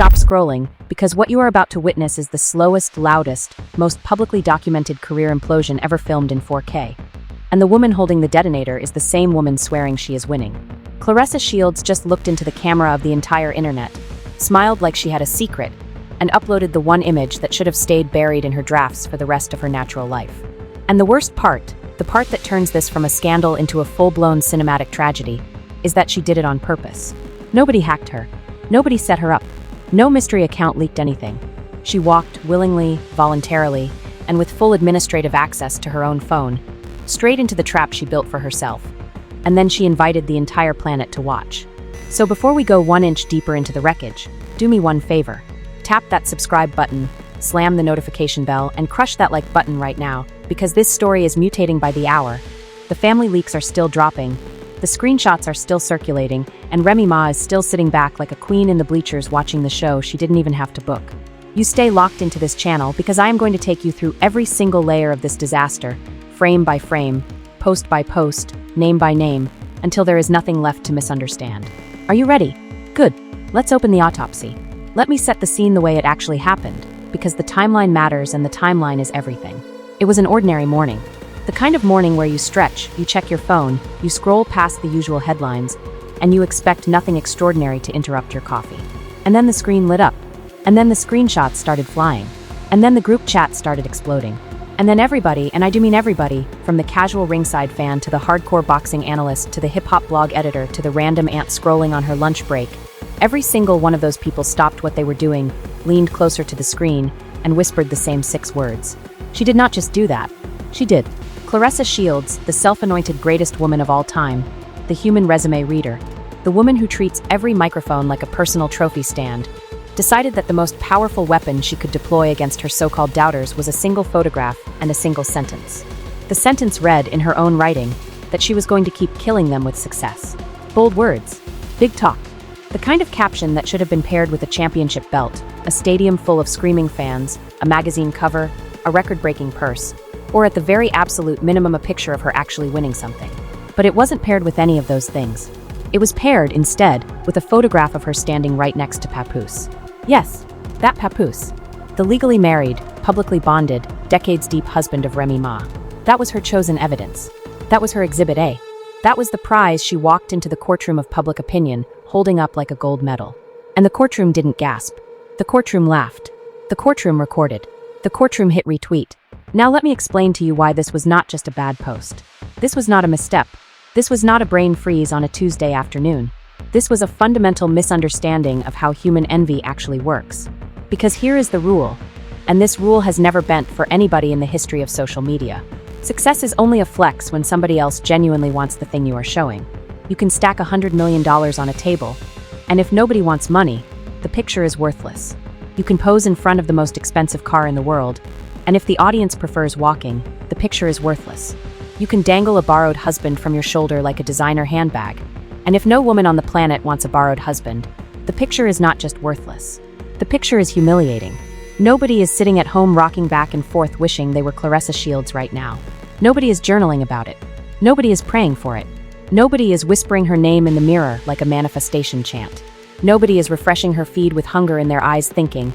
stop scrolling, because what you are about to witness is the slowest, loudest, most publicly documented career implosion ever filmed in 4K. And the woman holding the detonator is the same woman swearing she is winning. Claressa Shields just looked into the camera of the entire internet, smiled like she had a secret, and uploaded the one image that should have stayed buried in her drafts for the rest of her natural life. And the worst part, the part that turns this from a scandal into a full-blown cinematic tragedy, is that she did it on purpose. Nobody hacked her. Nobody set her up. No mystery account leaked anything. She walked willingly, voluntarily, and with full administrative access to her own phone, straight into the trap she built for herself. And then she invited the entire planet to watch. So before we go 1 inch deeper into the wreckage, do me one favor. Tap that subscribe button, slam the notification bell, and crush that like button right now, because this story is mutating by the hour. The family leaks are still dropping, the screenshots are still circulating, and Remy Ma is still sitting back like a queen in the bleachers watching the show she didn't even have to book. You stay locked into this channel because I am going to take you through every single layer of this disaster, frame by frame, post by post, name by name, until there is nothing left to misunderstand. Are you ready? Good. Let's open the autopsy. Let me set the scene the way it actually happened, because the timeline matters and the timeline is everything. It was an ordinary morning. The kind of morning where you stretch, you check your phone, you scroll past the usual headlines, and you expect nothing extraordinary to interrupt your coffee. And then the screen lit up. And then the screenshots started flying. And then the group chat started exploding. And then everybody, and I do mean everybody, from the casual ringside fan to the hardcore boxing analyst to the hip-hop blog editor to the random aunt scrolling on her lunch break, every single one of those people stopped what they were doing, leaned closer to the screen, and whispered the same 6 words. She did not just do that. She did. Claressa Shields, the self-anointed greatest woman of all time, the human resume reader, the woman who treats every microphone like a personal trophy stand, decided that the most powerful weapon she could deploy against her so-called doubters was a single photograph and a single sentence. The sentence read, in her own writing, that she was going to keep killing them with success. Bold words. Big talk. The kind of caption that should have been paired with a championship belt, a stadium full of screaming fans, a magazine cover, a record-breaking purse, or at the very absolute minimum a picture of her actually winning something. But it wasn't paired with any of those things. It was paired, instead, with a photograph of her standing right next to Papoose. Yes, that Papoose. The legally married, publicly bonded, decades-deep husband of Remy Ma. That was her chosen evidence. That was her Exhibit A. That was the prize she walked into the courtroom of public opinion, holding up like a gold medal. And the courtroom didn't gasp. The courtroom laughed. The courtroom recorded. The courtroom hit retweet. Now let me explain to you why this was not just a bad post. This was not a misstep. This was not a brain freeze on a Tuesday afternoon. This was a fundamental misunderstanding of how human envy actually works. Because here is the rule, and this rule has never bent for anybody in the history of social media. Success is only a flex when somebody else genuinely wants the thing you are showing. You can stack $100 million on a table, and if nobody wants money, the picture is worthless. You can pose in front of the most expensive car in the world, and if the audience prefers walking, the picture is worthless. You can dangle a borrowed husband from your shoulder like a designer handbag, and if no woman on the planet wants a borrowed husband, the picture is not just worthless. The picture is humiliating. Nobody is sitting at home rocking back and forth wishing they were Claressa Shields right now. Nobody is journaling about it. Nobody is praying for it. Nobody is whispering her name in the mirror like a manifestation chant. Nobody is refreshing her feed with hunger in their eyes thinking,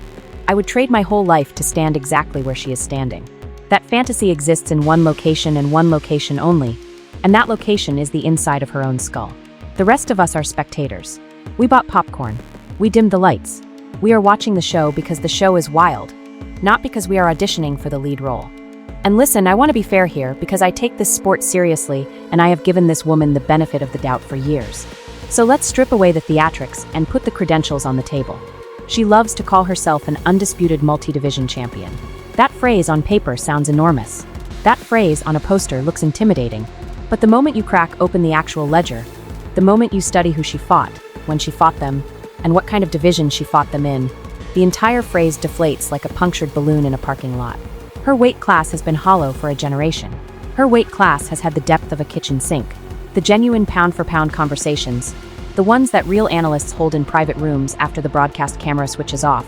I would trade my whole life to stand exactly where she is standing. That fantasy exists in one location and one location only, and that location is the inside of her own skull. The rest of us are spectators. We bought popcorn. We dimmed the lights. We are watching the show because the show is wild, not because we are auditioning for the lead role. And listen, I want to be fair here because I take this sport seriously and I have given this woman the benefit of the doubt for years. So let's strip away the theatrics and put the credentials on the table. She loves to call herself an undisputed multi-division champion. That phrase on paper sounds enormous. That phrase on a poster looks intimidating. But the moment you crack open the actual ledger, the moment you study who she fought, when she fought them, and what kind of division she fought them in, the entire phrase deflates like a punctured balloon in a parking lot. Her weight class has been hollow for a generation. Her weight class has had the depth of a kitchen sink, the genuine pound-for-pound conversations, the ones that real analysts hold in private rooms after the broadcast camera switches off,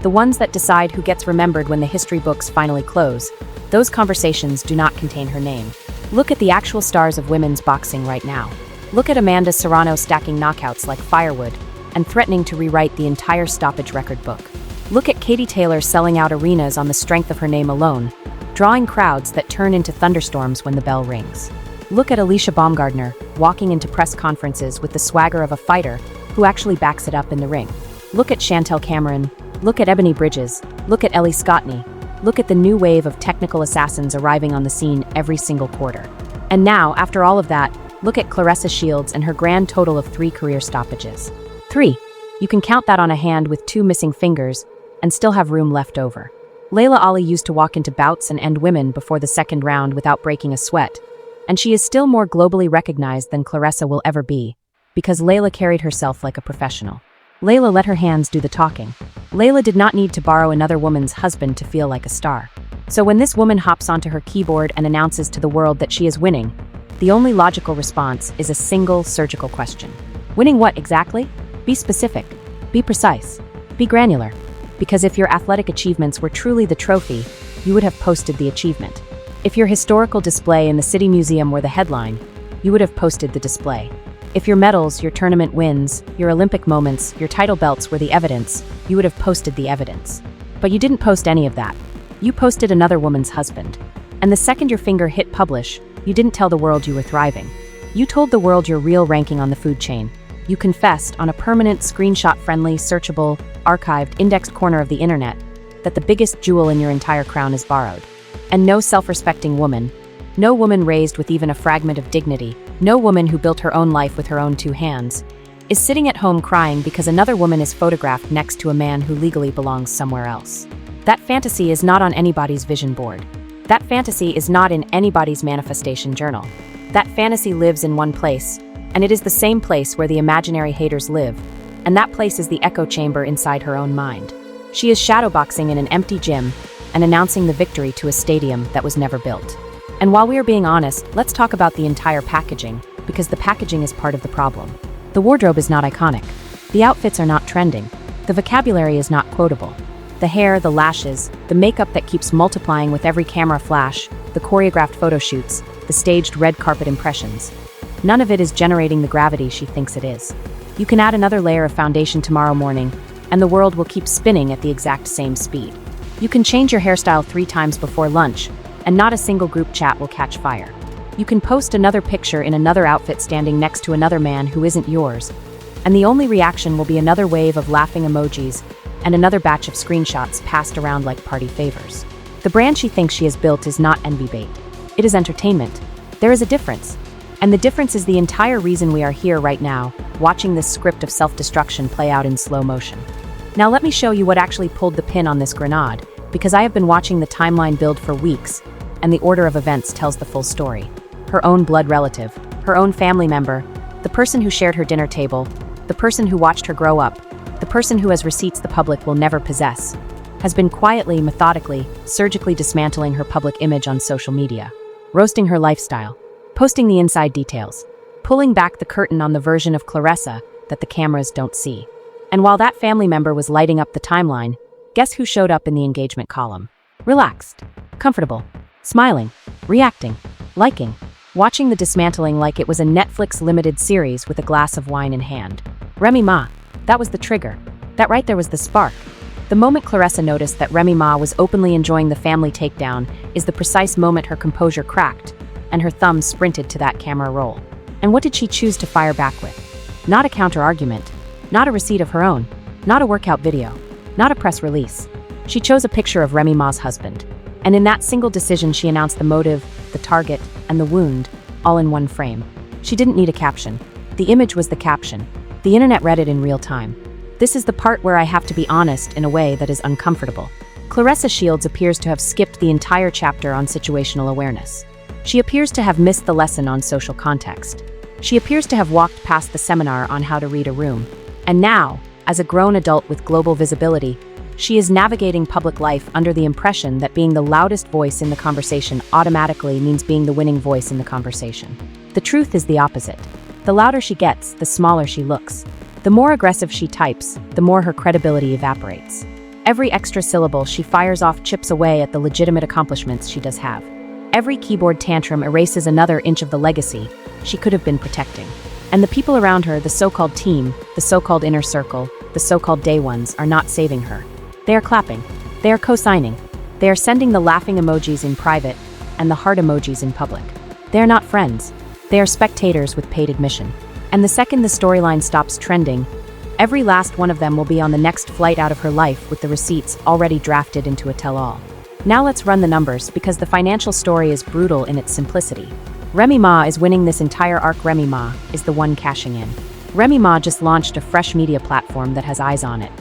the ones that decide who gets remembered when the history books finally close. Those conversations do not contain her name. Look at the actual stars of women's boxing right now. Look at Amanda Serrano stacking knockouts like firewood. and threatening to rewrite the entire stoppage record book. Look at Katie Taylor selling out arenas on the strength of her name alone, drawing crowds that turn into thunderstorms when the bell rings. Look at Alicia Baumgardner, walking into press conferences with the swagger of a fighter who actually backs it up in the ring. Look at Chantel Cameron. Look at Ebony Bridges. Look at Ellie Scottney. Look at the new wave of technical assassins arriving on the scene every single quarter. And now, after all of that, look at Claressa Shields and her grand total of 3 career stoppages. 3. You can count that on a hand with 2 missing fingers and still have room left over. Layla Ali used to walk into bouts and end women before the second round without breaking a sweat, and she is still more globally recognized than Claressa will ever be, because Layla carried herself like a professional. Layla let her hands do the talking. Layla did not need to borrow another woman's husband to feel like a star. So when this woman hops onto her keyboard and announces to the world that she is winning, the only logical response is a single surgical question. Winning what exactly? Be specific. Be precise. Be granular. Because if your athletic achievements were truly the trophy, you would have posted the achievement. If your historical display in the City Museum were the headline, you would have posted the display. If your medals, your tournament wins, your Olympic moments, your title belts were the evidence, you would have posted the evidence. But you didn't post any of that. You posted another woman's husband. And the second your finger hit publish, you didn't tell the world you were thriving. You told the world your real ranking on the food chain. You confessed on a permanent, screenshot-friendly, searchable, archived, indexed corner of the internet that the biggest jewel in your entire crown is borrowed. And no self-respecting woman, no woman raised with even a fragment of dignity, no woman who built her own life with her own 2 hands, is sitting at home crying because another woman is photographed next to a man who legally belongs somewhere else. That fantasy is not on anybody's vision board. That fantasy is not in anybody's manifestation journal. That fantasy lives in one place, and it is the same place where the imaginary haters live, and that place is the echo chamber inside her own mind. She is shadowboxing in an empty gym and announcing the victory to a stadium that was never built. And while we are being honest, let's talk about the entire packaging, because the packaging is part of the problem. The wardrobe is not iconic. The outfits are not trending. The vocabulary is not quotable. The hair, the lashes, the makeup that keeps multiplying with every camera flash, the choreographed photo shoots, the staged red carpet impressions. None of it is generating the gravity she thinks it is. You can add another layer of foundation tomorrow morning, and the world will keep spinning at the exact same speed. You can change your hairstyle 3 times before lunch, and not a single group chat will catch fire. You can post another picture in another outfit standing next to another man who isn't yours, and the only reaction will be another wave of laughing emojis and another batch of screenshots passed around like party favors. The brand she thinks she has built is not envy bait. It is entertainment. There is a difference. And the difference is the entire reason we are here right now, watching this script of self-destruction play out in slow motion. Now let me show you what actually pulled the pin on this grenade, because I have been watching the timeline build for weeks, and the order of events tells the full story. Her own blood relative, her own family member, the person who shared her dinner table, the person who watched her grow up, the person who has receipts the public will never possess, has been quietly, methodically, surgically dismantling her public image on social media, roasting her lifestyle, posting the inside details, pulling back the curtain on the version of Claressa that the cameras don't see. And while that family member was lighting up the timeline, guess who showed up in the engagement column? Relaxed, comfortable, smiling, reacting, liking, watching the dismantling like it was a Netflix limited series with a glass of wine in hand. Remy Ma, that was the trigger. That right there was the spark. The moment Claressa noticed that Remy Ma was openly enjoying the family takedown is the precise moment her composure cracked, and her thumb sprinted to that camera roll. And what did she choose to fire back with? Not a counter-argument, not a receipt of her own, not a workout video, not a press release. She chose a picture of Remy Ma's husband. And in that single decision she announced the motive, the target, and the wound, all in one frame. She didn't need a caption. The image was the caption. The internet read it in real time. This is the part where I have to be honest in a way that is uncomfortable. Claressa Shields appears to have skipped the entire chapter on situational awareness. She appears to have missed the lesson on social context. She appears to have walked past the seminar on how to read a room. And now, as a grown adult with global visibility, she is navigating public life under the impression that being the loudest voice in the conversation automatically means being the winning voice in the conversation. The truth is the opposite. The louder she gets, the smaller she looks. The more aggressive she types, the more her credibility evaporates. Every extra syllable she fires off chips away at the legitimate accomplishments she does have. Every keyboard tantrum erases another inch of the legacy she could have been protecting. And the people around her, the so-called team, the so-called inner circle, the so-called day ones, are not saving her. They are clapping. They are co-signing. They are sending the laughing emojis in private and the heart emojis in public. They are not friends. They are spectators with paid admission. And the second the storyline stops trending, every last one of them will be on the next flight out of her life with the receipts already drafted into a tell-all. Now let's run the numbers, because the financial story is brutal in its simplicity. Remy Ma is winning this entire arc. Remy Ma is the one cashing in. Remy Ma just launched a fresh media platform that has eyes on it.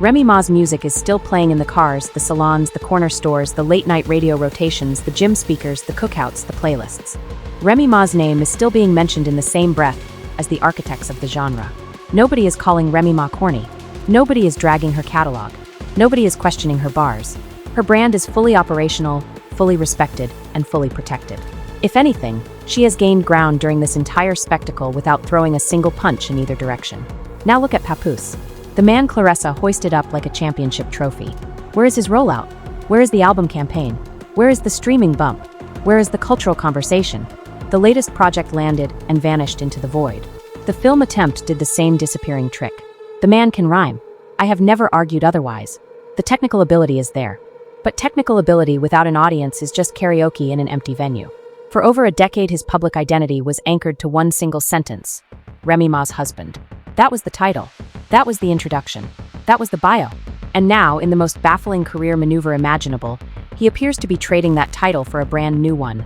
Remy Ma's music is still playing in the cars, the salons, the corner stores, the late-night radio rotations, the gym speakers, the cookouts, the playlists. Remy Ma's name is still being mentioned in the same breath as the architects of the genre. Nobody is calling Remy Ma corny. Nobody is dragging her catalog. Nobody is questioning her bars. Her brand is fully operational, fully respected, and fully protected. If anything, she has gained ground during this entire spectacle without throwing a single punch in either direction. Now look at Papoose. The man Claressa hoisted up like a championship trophy. Where is his rollout? Where is the album campaign? Where is the streaming bump? Where is the cultural conversation? The latest project landed and vanished into the void. The film attempt did the same disappearing trick. The man can rhyme. I have never argued otherwise. The technical ability is there. But technical ability without an audience is just karaoke in an empty venue. For over a decade, his public identity was anchored to one single sentence: Remy Ma's husband. That was the title. That was the introduction. That was the bio. And now, in the most baffling career maneuver imaginable, he appears to be trading that title for a brand new one.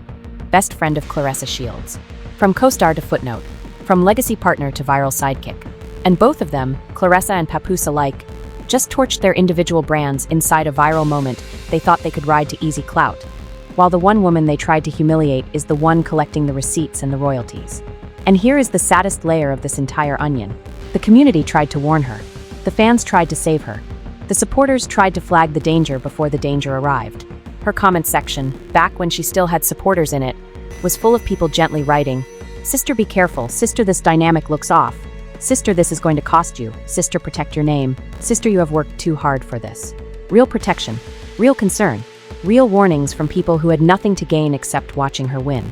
Best friend of Claressa Shields. From co-star to footnote. From legacy partner to viral sidekick. And both of them, Claressa and Papoose alike, just torched their individual brands inside a viral moment they thought they could ride to easy clout, while the one woman they tried to humiliate is the one collecting the receipts and the royalties. And here is the saddest layer of this entire onion. The community tried to warn her. The fans tried to save her. The supporters tried to flag the danger before the danger arrived. Her comment section, back when she still had supporters in it, was full of people gently writing, "Sister, be careful. Sister, this dynamic looks off. Sister, this is going to cost you. Sister, protect your name. Sister, you have worked too hard for this." Real protection. Real concern. Real warnings from people who had nothing to gain except watching her win.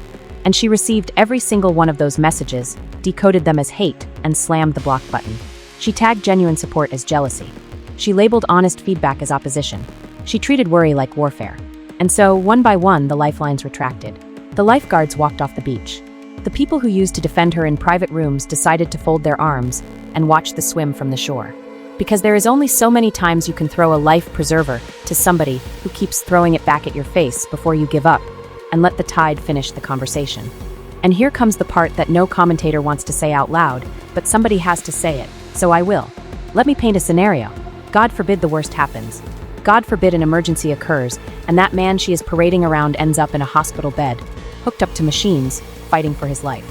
And she received every single one of those messages, decoded them as hate, and slammed the block button. She tagged genuine support as jealousy. She labeled honest feedback as opposition. She treated worry like warfare. And so, one by one, the lifelines retracted. The lifeguards walked off the beach. The people who used to defend her in private rooms decided to fold their arms and watch the swim from the shore. Because there is only so many times you can throw a life preserver to somebody who keeps throwing it back at your face before you give up and let the tide finish the conversation. And here comes the part that no commentator wants to say out loud, but somebody has to say it, so I will. Let me paint a scenario. God forbid the worst happens. God forbid an emergency occurs, and that man she is parading around ends up in a hospital bed, hooked up to machines, fighting for his life.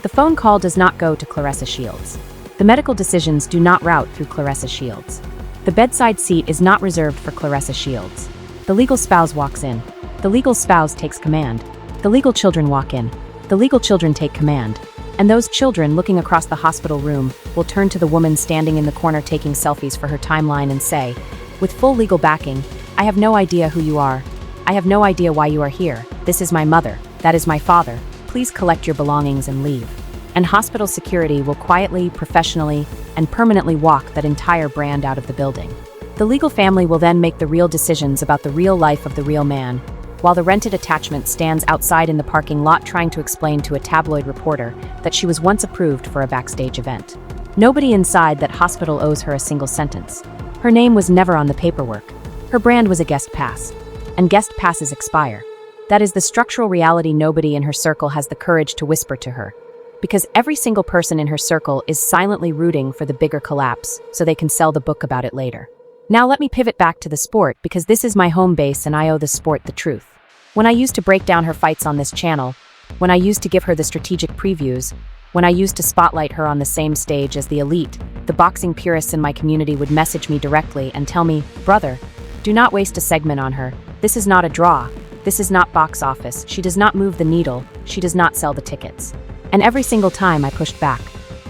The phone call does not go to Claressa Shields. The medical decisions do not route through Claressa Shields. The bedside seat is not reserved for Claressa Shields. The legal spouse walks in. The legal spouse takes command. The legal children walk in. The legal children take command. And those children, looking across the hospital room, will turn to the woman standing in the corner taking selfies for her timeline and say, with full legal backing, "I have no idea who you are. I have no idea why you are here. This is my mother. That is my father. Please collect your belongings and leave." And hospital security will quietly, professionally, and permanently walk that entire brand out of the building. The legal family will then make the real decisions about the real life of the real man, while the rented attachment stands outside in the parking lot trying to explain to a tabloid reporter that she was once approved for a backstage event. Nobody inside that hospital owes her a single sentence. Her name was never on the paperwork. Her brand was a guest pass. And guest passes expire. That is the structural reality nobody in her circle has the courage to whisper to her. Because every single person in her circle is silently rooting for the bigger collapse so they can sell the book about it later. Now let me pivot back to the sport, because this is my home base and I owe the sport the truth. When I used to break down her fights on this channel, when I used to give her the strategic previews, when I used to spotlight her on the same stage as the elite, the boxing purists in my community would message me directly and tell me, "Brother, do not waste a segment on her. This is not a draw. This is not box office. She does not move the needle. She does not sell the tickets." And every single time I pushed back.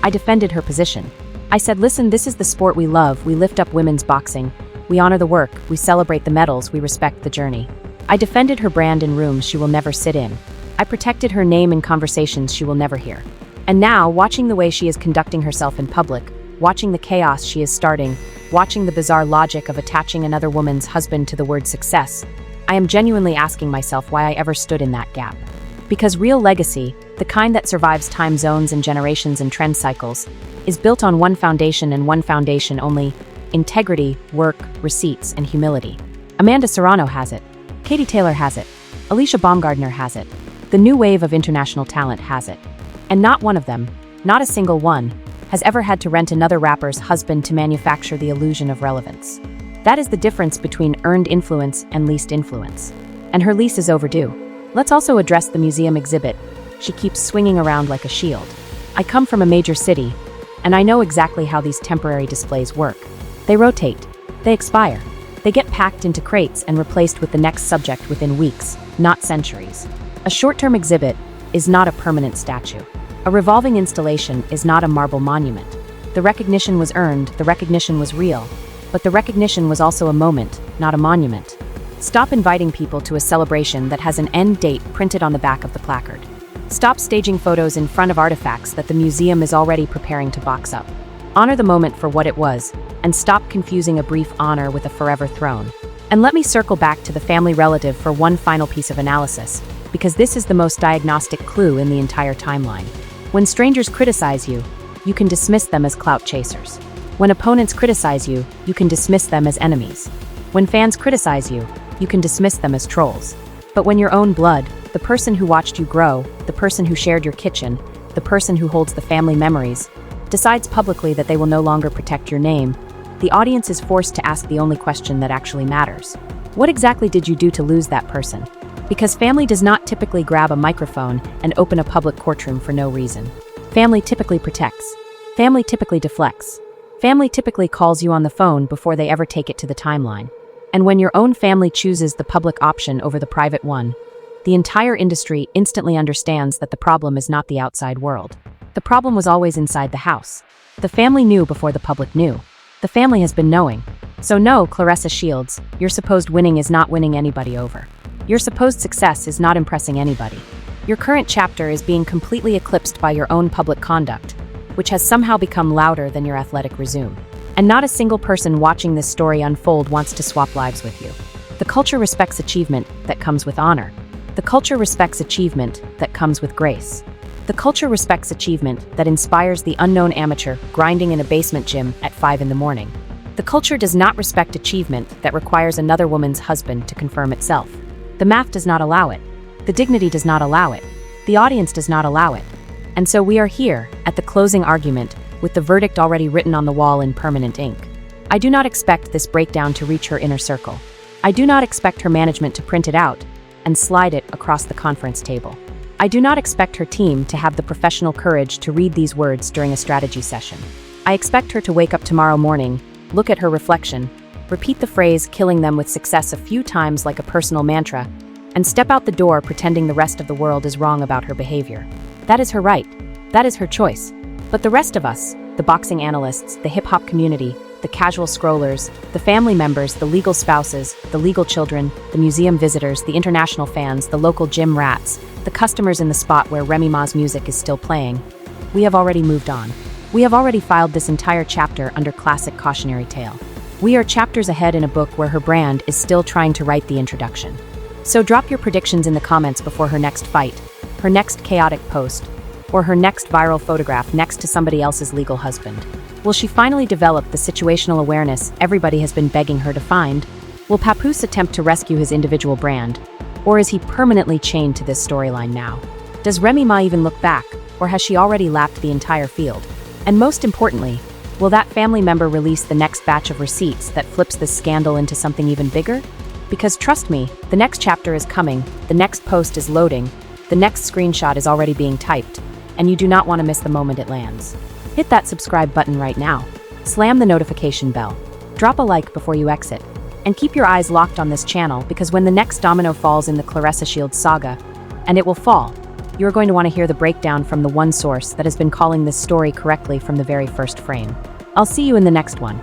I defended her position. I said, listen, this is the sport we love. We lift up women's boxing. We honor the work. We celebrate the medals. We respect the journey. I defended her brand in rooms she will never sit in. I protected her name in conversations she will never hear. And now, watching the way she is conducting herself in public, watching the chaos she is starting, watching the bizarre logic of attaching another woman's husband to the word success, I am genuinely asking myself why I ever stood in that gap. Because real legacy, the kind that survives time zones and generations and trend cycles, is built on one foundation and one foundation only: integrity, work, receipts, and humility. Amanda Serrano has it. Katie Taylor has it. Alicia Baumgardner has it. The new wave of international talent has it. And not one of them, not a single one, has ever had to rent another rapper's husband to manufacture the illusion of relevance. That is the difference between earned influence and leased influence. And her lease is overdue. Let's also address the museum exhibit. She keeps swinging around like a shield. I come from a major city, and I know exactly how these temporary displays work. They rotate. They expire. They get packed into crates and replaced with the next subject within weeks, not centuries. A short-term exhibit is not a permanent statue. A revolving installation is not a marble monument. The recognition was earned, the recognition was real, but the recognition was also a moment, not a monument. Stop inviting people to a celebration that has an end date printed on the back of the placard. Stop staging photos in front of artifacts that the museum is already preparing to box up. Honor the moment for what it was, and stop confusing a brief honor with a forever throne. And let me circle back to the family relative for one final piece of analysis, because this is the most diagnostic clue in the entire timeline. When strangers criticize you, you can dismiss them as clout chasers. When opponents criticize you, you can dismiss them as enemies. When fans criticize you, you can dismiss them as trolls. But when your own blood, the person who watched you grow, the person who shared your kitchen, the person who holds the family memories, decides publicly that they will no longer protect your name, the audience is forced to ask the only question that actually matters. What exactly did you do to lose that person? Because family does not typically grab a microphone and open a public courtroom for no reason. Family typically protects. Family typically deflects. Family typically calls you on the phone before they ever take it to the timeline. And when your own family chooses the public option over the private one, the entire industry instantly understands that the problem is not the outside world. The problem was always inside the house. The family knew before the public knew. The family has been knowing. So no, Claressa Shields, your supposed winning is not winning anybody over. Your supposed success is not impressing anybody. Your current chapter is being completely eclipsed by your own public conduct, which has somehow become louder than your athletic resume. And not a single person watching this story unfold wants to swap lives with you. The culture respects achievement that comes with honor. The culture respects achievement that comes with grace. The culture respects achievement that inspires the unknown amateur grinding in a basement gym at 5 in the morning. The culture does not respect achievement that requires another woman's husband to confirm itself. The math does not allow it. The dignity does not allow it. The audience does not allow it. And so we are here, at the closing argument, with the verdict already written on the wall in permanent ink. I do not expect this breakdown to reach her inner circle. I do not expect her management to print it out and slide it across the conference table. I do not expect her team to have the professional courage to read these words during a strategy session. I expect her to wake up tomorrow morning, look at her reflection, repeat the phrase "killing them with success" a few times like a personal mantra, and step out the door pretending the rest of the world is wrong about her behavior. That is her right. That is her choice. But the rest of us, the boxing analysts, the hip-hop community, the casual scrollers, the family members, the legal spouses, the legal children, the museum visitors, the international fans, the local gym rats, the customers in the spot where Remy Ma's music is still playing, we have already moved on. We have already filed this entire chapter under classic cautionary tale. We are chapters ahead in a book where her brand is still trying to write the introduction. So drop your predictions in the comments before her next fight, her next chaotic post, or her next viral photograph next to somebody else's legal husband. Will she finally develop the situational awareness everybody has been begging her to find? Will Papoose attempt to rescue his individual brand? Or is he permanently chained to this storyline now? Does Remy Ma even look back, or has she already lapped the entire field? And most importantly, will that family member release the next batch of receipts that flips this scandal into something even bigger? Because trust me, the next chapter is coming, the next post is loading, the next screenshot is already being typed, and you do not want to miss the moment it lands. Hit that subscribe button right now. Slam the notification bell. Drop a like before you exit. And keep your eyes locked on this channel because when the next domino falls in the Claressa Shields saga, and it will fall, you're going to want to hear the breakdown from the one source that has been calling this story correctly from the very first frame. I'll see you in the next one.